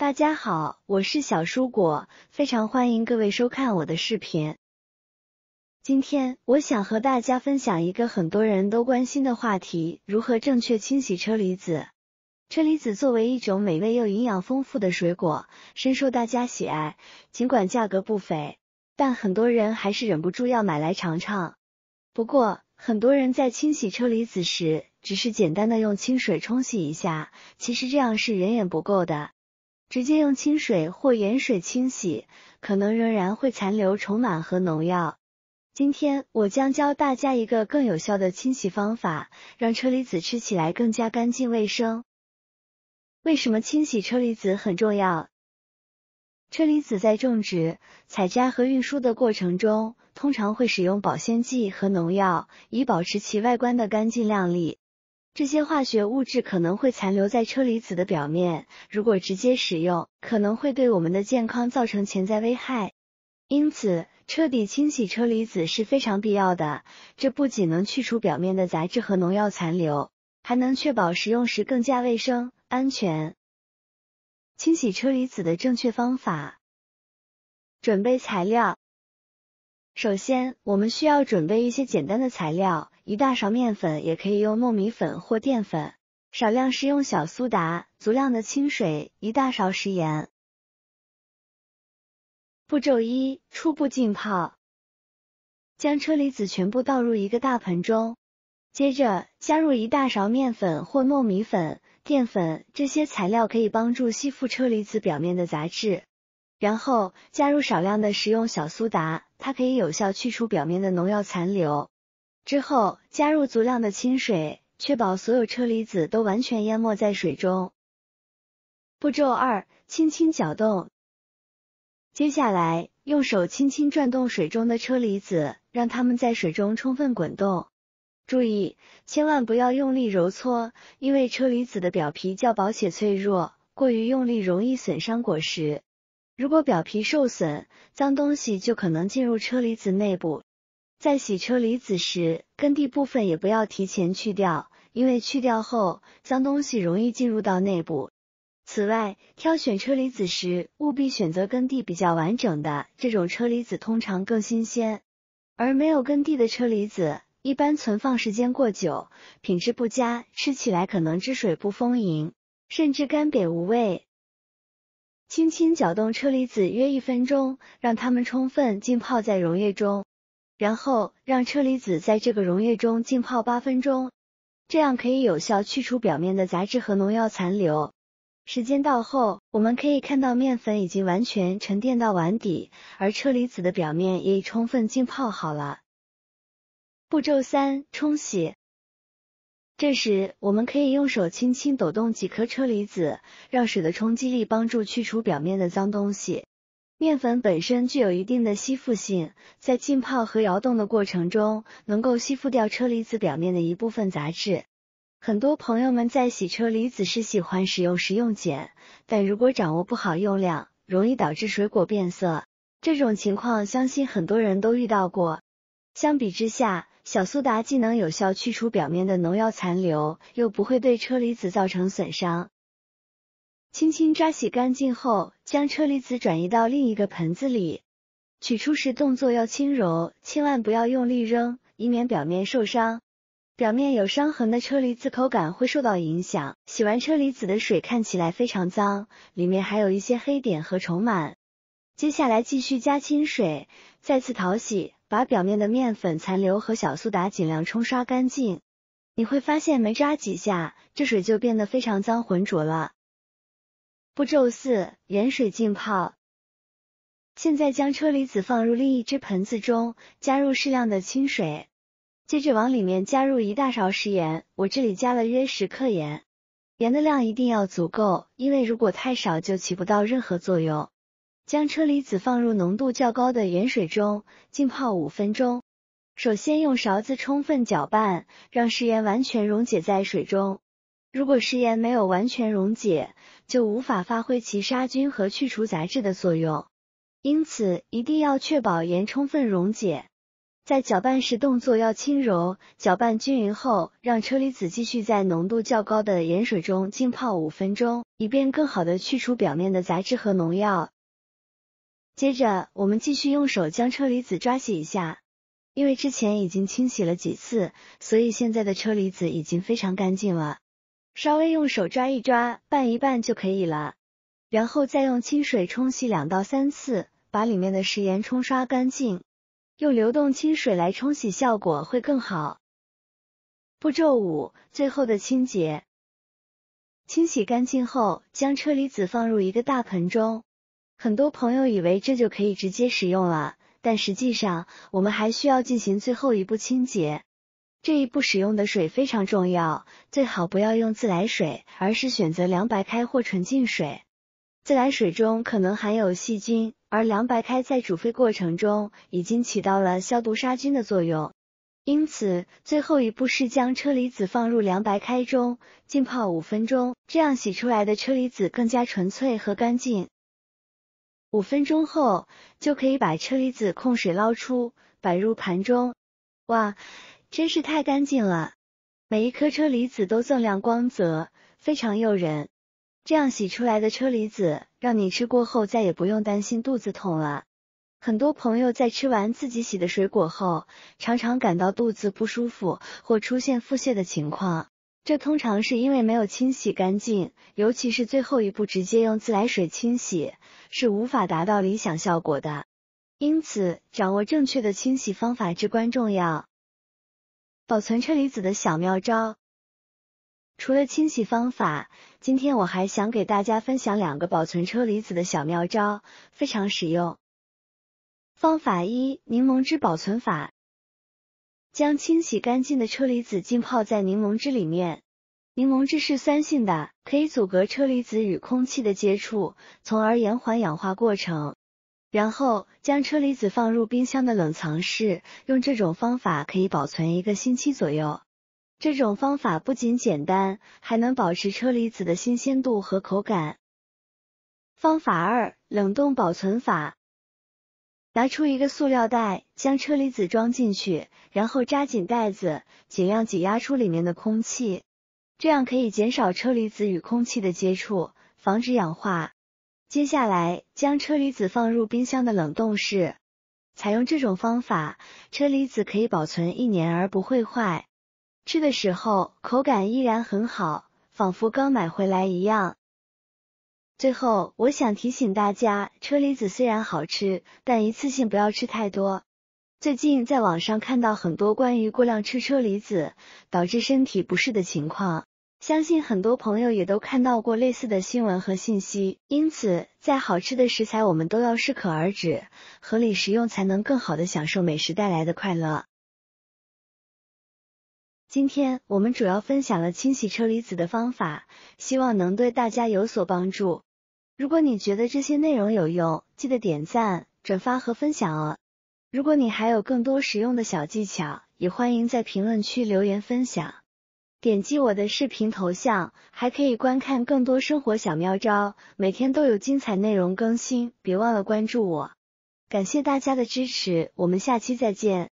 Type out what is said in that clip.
大家好，我是小蔬果，非常欢迎各位收看我的视频。今天我想和大家分享一个很多人都关心的话题，如何正确清洗车厘子。车厘子作为一种美味又营养丰富的水果，深受大家喜爱，尽管价格不菲，但很多人还是忍不住要买来尝尝。不过，很多人在清洗车厘子时，只是简单的用清水冲洗一下，其实这样是远远不够的。直接用清水或盐水清洗，可能仍然会残留虫螨和农药。今天我将教大家一个更有效的清洗方法，让车厘子吃起来更加干净卫生。为什么清洗车厘子很重要？车厘子在种植、采摘和运输的过程中，通常会使用保鲜剂和农药，以保持其外观的干净亮丽。这些化学物质可能会残留在车厘子的表面，如果直接使用，可能会对我们的健康造成潜在危害。因此，彻底清洗车厘子是非常必要的，这不仅能去除表面的杂质和农药残留，还能确保食用时更加卫生、安全。清洗车厘子的正确方法。准备材料。首先，我们需要准备一些简单的材料，一大勺面粉，也可以用糯米粉或淀粉，少量食用小苏打，足量的清水，一大勺食盐。步骤一：初步浸泡。将车厘子全部倒入一个大盆中，接着加入一大勺面粉或糯米粉、淀粉，这些材料可以帮助吸附车厘子表面的杂质。然后加入少量的食用小苏打，它可以有效去除表面的农药残留。之后加入足量的清水，确保所有车厘子都完全淹没在水中。步骤二：轻轻搅动。接下来用手轻轻转动水中的车厘子，让它们在水中充分滚动。注意，千万不要用力揉搓，因为车厘子的表皮较薄且脆弱，过于用力容易损伤果实。如果表皮受损，脏东西就可能进入车厘子内部。在洗车厘子时，根蒂部分也不要提前去掉，因为去掉后，脏东西容易进入到内部。此外，挑选车厘子时，务必选择根蒂比较完整的，这种车厘子通常更新鲜。而没有根蒂的车厘子，一般存放时间过久，品质不佳，吃起来可能汁水不丰盈，甚至干瘪无味。轻轻搅动车厘子约1分钟，让它们充分浸泡在溶液中，然后让车厘子在这个溶液中浸泡8分钟，这样可以有效去除表面的杂质和农药残留。时间到后，我们可以看到面粉已经完全沉淀到碗底，而车厘子的表面也已充分浸泡好了。步骤3：冲洗。这时，我们可以用手轻轻抖动几颗车厘子，让水的冲击力帮助去除表面的脏东西。面粉本身具有一定的吸附性，在浸泡和摇动的过程中，能够吸附掉车厘子表面的一部分杂质。很多朋友们在洗车厘子时喜欢使用食用碱，但如果掌握不好用量，容易导致水果变色。这种情况相信很多人都遇到过。相比之下，小苏打既能有效去除表面的农药残留，又不会对车厘子造成损伤。轻轻抓洗干净后，将车厘子转移到另一个盆子里。取出时动作要轻柔，千万不要用力扔，以免表面受伤。表面有伤痕的车厘子口感会受到影响，洗完车厘子的水看起来非常脏，里面还有一些黑点和虫螨。接下来继续加清水，再次淘洗，把表面的面粉残留和小苏打尽量冲刷干净。你会发现没抓几下，这水就变得非常脏浑浊了。步骤4：盐水浸泡。现在将车厘子放入另一只盆子中，加入适量的清水，接着往里面加入1大勺食盐，我这里加了约10克盐。盐的量一定要足够，因为如果太少就起不到任何作用。将车厘子放入浓度较高的盐水中，浸泡5分钟。首先用勺子充分搅拌，让食盐完全溶解在水中。如果食盐没有完全溶解，就无法发挥其杀菌和去除杂质的作用。因此，一定要确保盐充分溶解。在搅拌时动作要轻柔，搅拌均匀后，让车厘子继续在浓度较高的盐水中浸泡5分钟，以便更好的去除表面的杂质和农药。接着，我们继续用手将车厘子抓洗一下，因为之前已经清洗了几次，所以现在的车厘子已经非常干净了。稍微用手抓一抓，拌一拌就可以了。然后再用清水冲洗2到3次，把里面的食盐冲刷干净。用流动清水来冲洗效果会更好。步骤5：最后的清洁。清洗干净后，将车厘子放入一个大盆中。很多朋友以为这就可以直接食用了，但实际上我们还需要进行最后一步清洁。这一步使用的水非常重要，最好不要用自来水，而是选择凉白开或纯净水。自来水中可能含有细菌，而凉白开在煮沸过程中已经起到了消毒杀菌的作用。因此，最后一步是将车厘子放入凉白开中，浸泡5分钟，这样洗出来的车厘子更加纯粹和干净。5分钟后，就可以把车厘子控水捞出，摆入盘中。哇，真是太干净了！每一颗车厘子都锃亮光泽，非常诱人。这样洗出来的车厘子，让你吃过后再也不用担心肚子痛了。很多朋友在吃完自己洗的水果后，常常感到肚子不舒服或出现腹泻的情况，这通常是因为没有清洗干净，尤其是最后一步直接用自来水清洗，是无法达到理想效果的。因此，掌握正确的清洗方法至关重要。保存车厘子的小妙招。除了清洗方法，今天我还想给大家分享2个保存车厘子的小妙招，非常实用。方法1：柠檬汁保存法。将清洗干净的车厘子浸泡在柠檬汁里面。柠檬汁是酸性的，可以阻隔车厘子与空气的接触，从而延缓氧化过程。然后将车厘子放入冰箱的冷藏室，用这种方法可以保存1个星期左右。这种方法不仅简单，还能保持车厘子的新鲜度和口感。方法2：冷冻保存法。拿出一个塑料袋，将车厘子装进去，然后扎紧袋子，尽量挤压出里面的空气，这样可以减少车厘子与空气的接触，防止氧化。接下来，将车厘子放入冰箱的冷冻室。采用这种方法，车厘子可以保存1年而不会坏。吃的时候口感依然很好，仿佛刚买回来一样。最后，我想提醒大家，车厘子虽然好吃，但一次性不要吃太多。最近在网上看到很多关于过量吃车厘子导致身体不适的情况，相信很多朋友也都看到过类似的新闻和信息。因此，再好吃的食材我们都要适可而止，合理食用才能更好的享受美食带来的快乐。今天我们主要分享了清洗车厘子的方法，希望能对大家有所帮助。如果你觉得这些内容有用，记得点赞、转发和分享哦。如果你还有更多实用的小技巧，也欢迎在评论区留言分享。点击我的视频头像，还可以观看更多生活小妙招，每天都有精彩内容更新，别忘了关注我。感谢大家的支持，我们下期再见。